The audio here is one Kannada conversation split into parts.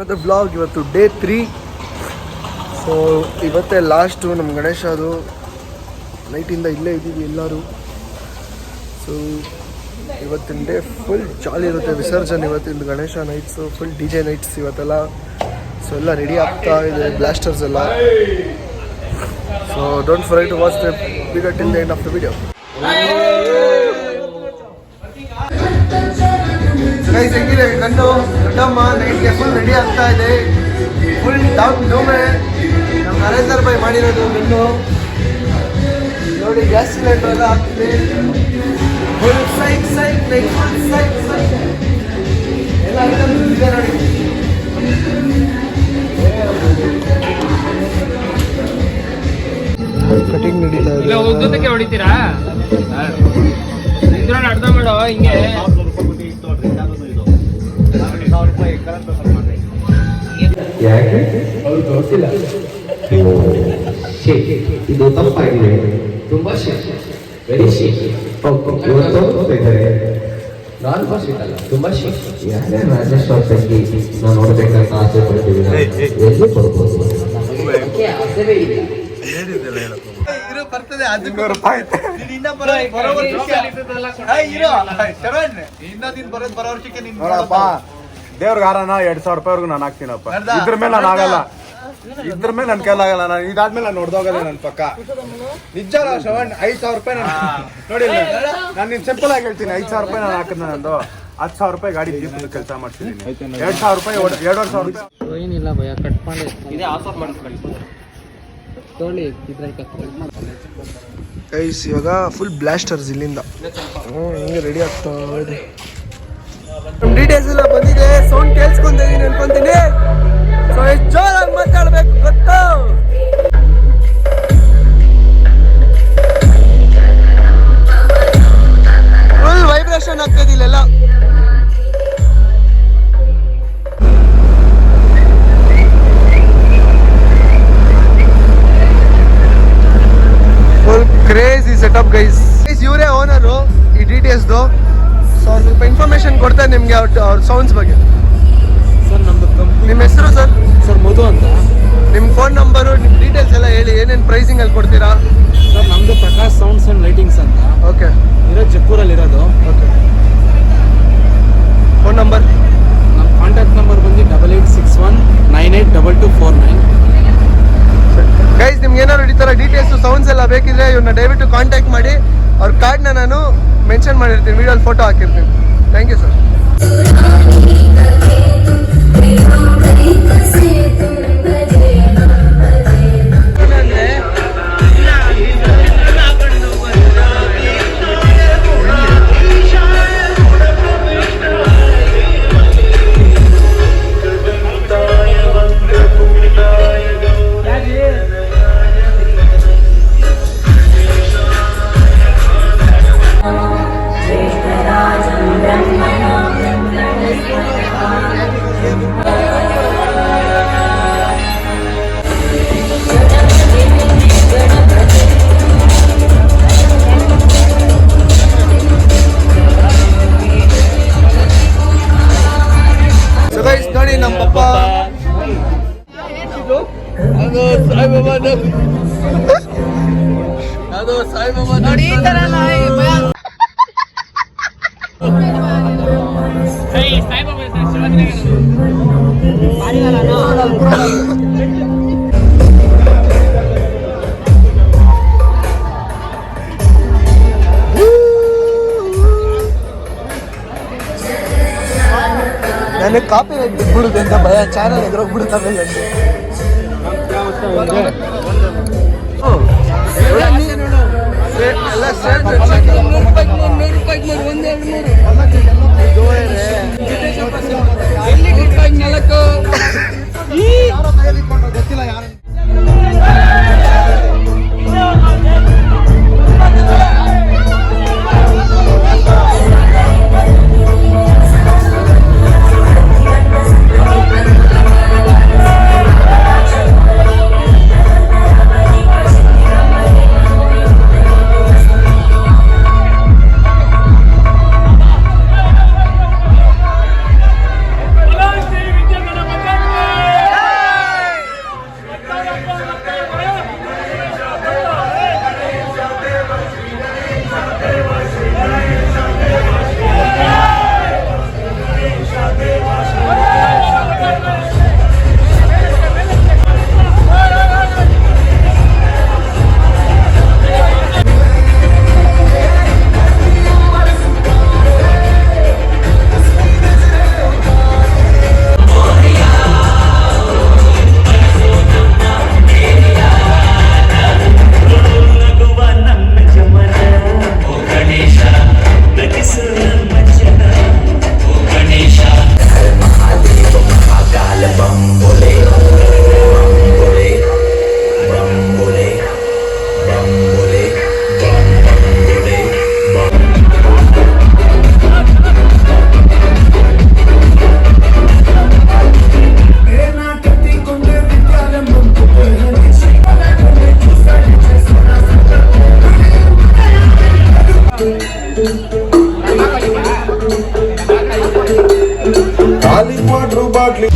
another vlog. ಇವತ್ತು ಡೇ 3. ಸೊ ಇವತ್ತೇ ಲಾಸ್ಟು ನಮ್ಮ ಗಣೇಶ ಅದು ನೈಟಿಂದ ಇಲ್ಲೇ ಇದ್ದೀವಿ ಎಲ್ಲರೂ. ಸೊ ಇವತ್ತಿನ ಡೇ ಫುಲ್ ಜಾಲಿ ಇರುತ್ತೆ. ವಿಸರ್ಜನೆ ಇವತ್ತಿಂದ Ganesha nights full DJ nights ಇವತ್ತೆಲ್ಲ. ಸೊ ಎಲ್ಲ ರೆಡಿ ಆಗ್ತಾ ಇದೆ, ಬ್ಲಾಸ್ಟರ್ಸ್ ಎಲ್ಲ. So don't forget to watch the video till the end of the video. Guys ಹೆಂಗಿದೆ ಕಣ್ಣು ದೊಡ್ಡಮ್ಮ ನೈಟ್ಗೆ ಫುಲ್ ರೆಡಿ ಆಗ್ತಾ ಇದೆ. ಫುಲ್ ಡೌನ್ ಡೂಮೆ ನಮ್ಮ ನರೇಂದ್ರ ಭಾಯ್ ಮಾಡಿರೋದು ಮೆನ್ನು ನೋಡಿ. ಗ್ಯಾಸ್ ಸಿಲಿಂಡರ್ ಎಲ್ಲ ಆಗ್ತಿದೆ. ಫುಲ್ ಸೈಕ್ ಸೈಕ್ ನೈಟ್ ಫುಲ್ ಸೈಕ್ ಸೈಕ್ ಎಲ್ಲ ಐಟಮ್ಸ್ ಇದೆ ನೋಡಿ. ಕಟಿಂಗ್ ನಡೀತಾ ಇದೆ. ಉದ್ದಕ್ಕೆ ಹೊಡಿತೀರಾ? ಇದ್ರಲ್ಲಿ ಅರ್ಧ ಮಾಡೋ ಹಿಂಗೆ. ಯಾಕೆ ಅವ್ರು ತೋರಿಸಿಲ್ಲ. ಇದು ತಪ್ಪಾಗಿದೆ, ತುಂಬಾ ವೆರಿ ಇವತ್ತು ತೋರಿಸ್ತಾ ಇದ್ದಾರೆ. ನಾಲ್ಕು ಶೀಟ್ ಅಲ್ಲ, ತುಂಬಾ ಶೀಟ್. ಯಾರೇ ರಾಜೇಶ್ ಅವ್ರ ತಂಗಿ ನಾವು ನೋಡ್ಬೇಕಂತ ಆಸೆ ಪಡ್ತೀವಿ, ಎಲ್ಲಿ ಕೊಡ್ಬೋದು? ಆಸೆವೇ ಇದೆ. ಬರ್ತದೆ 15 ರೂಪಾಯಿ ದೇವ್ರಿಗೆ ಹಾರನ 2000 ರೂಪಾಯಿವರೆಗೂ ನಾನು ಹಾಕ್ತೀನಪ್ಪ. ಇದ್ರ ಮೇಲೆ ನಾನು ಆಗಲ್ಲ, ಇದ್ರ ಮೇಲೆ ನನ್ ಕೈಲಾಗಲ್ಲ. ನಾನು ಇದಾದ್ಮೇಲೆ ನಾನು ನೋಡ್ದೋಗಲ್ಲ ನನ್ನ ಪಕ್ಕ. ನಿಜ ಶ್ರವಣ್ 5000 ರೂಪಾಯಿ ನೋಡಿ. ನಾನು ನಿನ್ ಸಿಂಪಲ್ ಆಗಿ ಹೇಳ್ತೀನಿ, 5000 ರೂಪಾಯಿ ನಾನು ಹಾಕಿದ್ ನಂದು 10,000 ರೂಪಾಯಿ ಗಾಡಿ ದೀಪದ ಕೆಲಸ ಮಾಡ್ತೀನಿ. 2,000 ರೂಪಾಯಿ 2,500 ರೂಪಾಯಿ ಏನಿಲ್ಲ ಭಯ, ಕಟ್ ಮಾಡಿ ಇದೇ ಆಫ್ ಮಾಡ್ಕೊಳ್ಳಿ. ಗೈಸ್ ಇವಾಗ ಫುಲ್ ಬ್ಲಾಸ್ಟರ್ಸ್ ಇಲ್ಲಿಂದ ಹಿಂಗೆ ರೆಡಿ ಆಗ್ತಾ ಇದೆ. ಡೀಟೇಲ್ಸ್ ಎಲ್ಲ ಬಂದಿದೆ, ಸೌಂಡ್ ಕೇಳಿಸ್ಕೊಂತಿದ್ದೀನಿ ಅನ್ಕೊಂತೀನಿ. ಸೊ ಎಷ್ಟು ಜೋರಾಗಿ ಮಾತಾಡ್ಬೇಕು ಗೊತ್ತು. ಫುಲ್ ವೈಬ್ರೇಷನ್ ಆಗ್ತದೆ ಇಲ್ಲೆಲ್ಲ. Crazy setup guys. ಇವರೇ ಓನರು ಈ DTSದು. ಸೊ ಸ್ವಲ್ಪ ಇನ್ಫಾರ್ಮೇಶನ್ ಕೊಡ್ತಾರೆ ನಿಮಗೆ ಅವ್ರ ಸೌಂಡ್ಸ್ ಬಗ್ಗೆ. ಸರ್ ನಮ್ಮದು ಕಂಪ್ನಿ. ನಿಮ್ಮ ಹೆಸರು ಸರ್? ಸರ್ ಮಧು ಅಂತ. ನಿಮ್ಮ ಫೋನ್ ನಂಬರು, ನಿಮ್ಮ ಡೀಟೇಲ್ಸ್ ಎಲ್ಲ ಹೇಳಿ. ಏನೇನು ಪ್ರೈಸಿಂಗಲ್ಲಿ ಕೊಡ್ತೀರಾ? ಸರ್ ನಮ್ಮದು ಪ್ರಕಾಶ್ ಸೌಂಡ್ಸ್ ಆ್ಯಂಡ್ ಲೈಟಿಂಗ್ಸ್ ಅಂತ. ಓಕೆ. ಇರೋದು ಜಕ್ಕೂರಲ್ಲಿ ಇರೋದು. ಓಕೆ. Phone number? ನಮ್ಮ ಕಾಂಟ್ಯಾಕ್ಟ್ ನಂಬರ್ ಬಂದು 8861982249. ಗೈಸ್ ನಿಮ್ಗೆ ಏನಾದ್ರು ಈ ಥರ ಡೀಟೇಲ್ಸು ಸೌಂಡ್ಸ್ ಎಲ್ಲ ಬೇಕಿದ್ರೆ ಇವ್ರನ್ನ ದಯವಿಟ್ಟು ಕಾಂಟ್ಯಾಕ್ಟ್ ಮಾಡಿ. ಅವ್ರ ಕಾರ್ಡ್ನ ನಾನು ಮೆನ್ಷನ್ ಮಾಡಿರ್ತೀನಿ, ವಿಡಿಯೋಲಿ ಫೋಟೋ ಹಾಕಿರ್ತೀನಿ. Thank you sir. ನೋಡಿ ನಮ್ಮ ಪಪ್ಪ ಅದು ಸಾಯಿಬಾಬಾ ನೋಡಿ. ಈ ತರ ನನಗೆ ಕಾಪಿ ರೈಟ್ ಬಿಟ್ಬಿಡುತ್ತೆ ಅಂತ ಭಯ. ಚಾನಲ್ ಎದುರೋಗ್ಬಿಡುತ್ತವೆ. ಎಲ್ಲ ಸೇರಿ 100 ಗೊತ್ತಿಲ್ಲ ಯಾರು. Water bottle.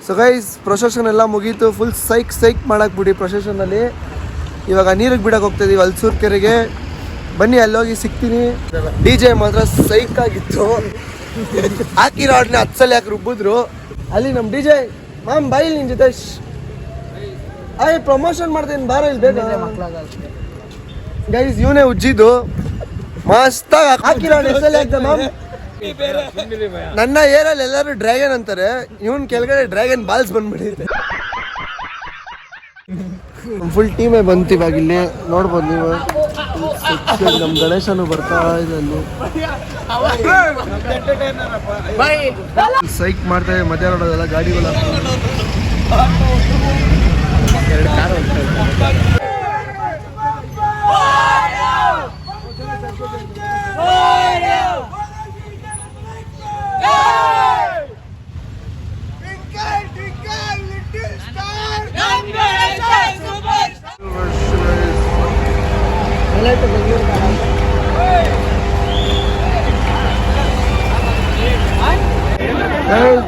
So guys procession ಎಲ್ಲ ಮುಗೀತು. ಫುಲ್ ಸೈಕ್ ಮಾಡಾಕ್ಬಿಟ್ಟು ಪ್ರೊಸೆಷನಲ್ಲಿ ಇವಾಗ ನೀರಿಗೆ ಬಿಡಕ್ಕೆ ಹೋಗ್ತಾಯಿದ್ದೀವಿ ಹಲ್ಸೂರು ಕೆರೆಗೆ. ಬನ್ನಿ ಅಲ್ಲೋಗಿ ಸಿಗ್ತೀನಿ. ಡಿ ಜೆ ಮಾತ್ರ ಸೈಕ್ ಆಗಿತ್ತು. ಹಾಕಿರೋ ಹಾಡನ್ನ 10 ಸಲ ಯಾಕೆ ರುಬ್ಬಿದ್ರು. ಅಲ್ಲಿ ನಮ್ಮ ಡಿ ಜೆ ಮ್ಯಾಮ್ ಬಾಯಿ ನಿನ್ನ ಜೊತೆ ಪ್ರಮೋಷನ್ ಮಾಡ್ತೀನಿ ಬಾರ ಇಲ್ಲಿ ಬೇಗ. ಗೈಸ್ ಇವನೇ ಉಜ್ಜಿದ್ದು ಮಸ್ತಾಗಿ ಹಾಕಿರೋ ಹಾಡು 10 ಸಲ ಆಗ್ತದೆ ಮ್ಯಾಮ್. ನನ್ನ ಏರಲ್ಲಿ ಎಲ್ಲರೂ ಡ್ರ್ಯಾಗನ್ ಅಂತಾರೆ, ಇವನ್ ಕೆಳಗಡೆ ಡ್ರ್ಯಾಗನ್ ಬಾಲ್ಸ್ ಬಂದ್ಬಿಟ್ಟಿದೆ. ಫುಲ್ ಟೀಮೇ ಬಂತು ಇವಾಗ ಇಲ್ಲಿ ನೋಡ್ಬೋದು ನೀವು. ನಮ್ಮ ಗಣೇಶನು ಬರ್ತಾ ಇದೆ ಅಲ್ಲಿ. ಸೈಕ್ ಮಾಡ್ತೇವೆ ಮಧ್ಯಾಹ್ನ ನೋಡೋದೆಲ್ಲ ಗಾಡಿಗಳ.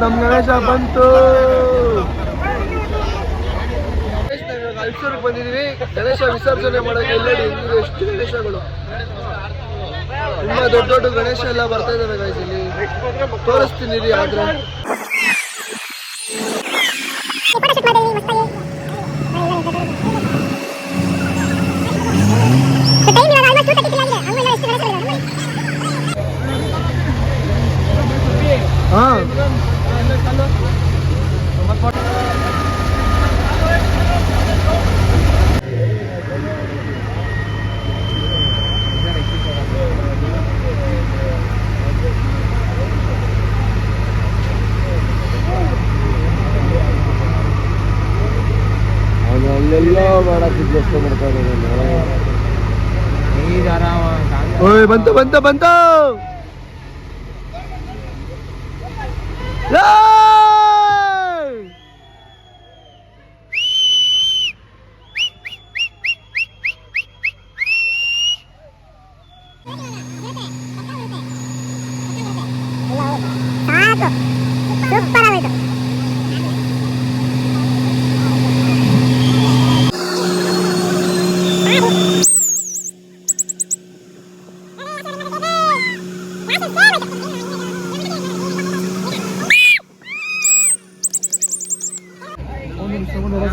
ನಮ್ ಗಣೇಶ ಬಂತು. ಅಲ್ಸೂರ್ಗೆ ಬಂದಿದೀವಿ ಗಣೇಶ ವಿಸರ್ಜನೆ ಮಾಡೋಕೆ. ಎಲ್ಲಡಿ ಎಷ್ಟು ಗಣೇಶಗಳು, ತುಂಬಾ ದೊಡ್ಡ ದೊಡ್ಡ ಗಣೇಶ ಎಲ್ಲ ಬರ್ತಾ ಇದಾವೆ ಗೈಸ್. ಇಲ್ಲಿ ತೋರಿಸ್ತೀನಿ ರೀ. ಆದ್ರೆ ಹಾ ಅಲ್ಲೆಲ್ಲ ಮಾಡಕ್ಕೆ ಎಷ್ಟು ಮಾಡ್ತಾ ಇದ್ದಾರೆ. ಓಯ್ ಬಂತು ಬಂತು ಬಂತು. ಸೂಪರ್ ಆಗೋಯ್ತು.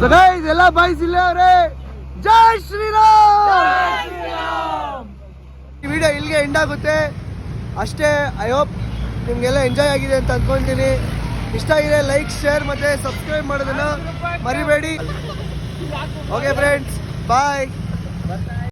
So guys, ಎಲ್ಲ ಬಾಯ್ಸ್ ಇಲ್ಲೇ ಅವ್ರೆ. ಜೈ ಶ್ರೀರಾಮ್. ಈ ವಿಡಿಯೋ ಇಲ್ಲಿಗೆ ಎಂಡ್ ಆಗುತ್ತೆ ಅಷ್ಟೇ. ಐ ಹೋಪ್ ನಿಮ್ಗೆಲ್ಲ ಎಂಜಾಯ್ ಆಗಿದೆ ಅಂತ ಅಂದ್ಕೊಂತೀನಿ. ಇಷ್ಟ ಆಗಿದೆ ಲೈಕ್, ಶೇರ್ ಮತ್ತೆ ಸಬ್ಸ್ಕ್ರೈಬ್ ಮಾಡೋದನ್ನ ಮರಿಬೇಡಿ. ಓಕೆ ಫ್ರೆಂಡ್ಸ್, ಬಾಯ್.